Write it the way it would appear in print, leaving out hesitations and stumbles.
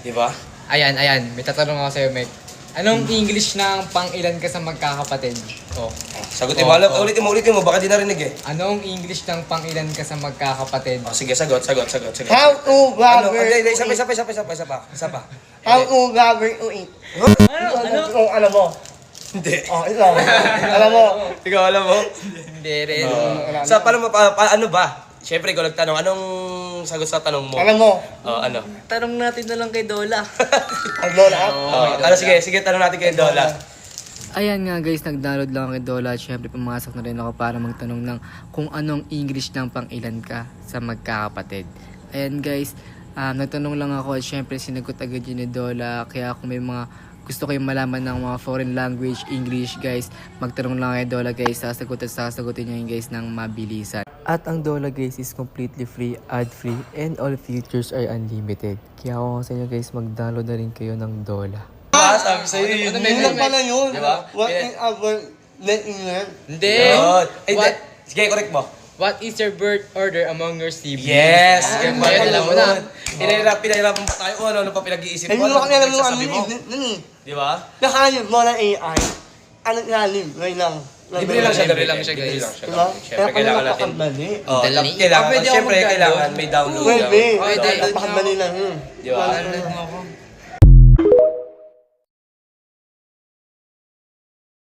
Di ba? Ayan. May tatanong ako sa'yo, Mike. Anong English ng pang-ilan ka sa magkakapatid? Oh. Sagutin mo. Ulitin mo. Baka di narinig eh. Anong English ng pang-ilan ka sa magkakapatid? Oh, sige, sagot. How to Ano? rubber Hindi, to isa eat. pa. How to rubber to eat. Alam mo? Hindi. Oh, ito. Alam mo? Ikaw alam mo? Hindi rin. Sa paano ano ba? Siyempre, ikaw nagtanong. Anong sagot sa tanong mo? Alam mo? Oh, ano? Tanong natin na lang kay Dola. Ang lola. Ano, sige, tanong natin kay Dola. Ayan nga guys, nag-download lang ako kay Dola. Siyempre, pumasok na rin ako para magtanong ng kung anong English ng pang-ilan ka sa magkakapatid. Ayan guys, nagtanong lang ako at siyempre sinagot agad yun ni Dola. Kaya kung may mga gusto kayong malaman ng mga foreign language, English guys, magtanong lang kay Dola guys. Sasagutin niya yun guys ng mabilisan. At ang Dola guys is completely free, ad-free, and all features are unlimited. Kaya ako sa inyo guys, mag-download na rin kayo ng Dola. Sabi sa'yo yun. Yun lang pala yun. Diba? What is our net in here? Hindi! Sige, correct mo. What is your birth order among your siblings? Yes! Alam mo na. Pinahirapan pa tayo. Ano pa pinag-iisip Eh, mo? yun lang alam mo Sasabi mo? ano Di ba? Nakalim mo na AI. Ano nalim? Ngayon lang. Libre lang siya, guys. Diba? Siyempre, kailangan natin. Napakabali. Oh, Dali. kailangan. Pwede ako Siyempre, mag-download. kailangan may download. Pwede. Pwede. Napakabali lang yun. Di ba? Download mo ako.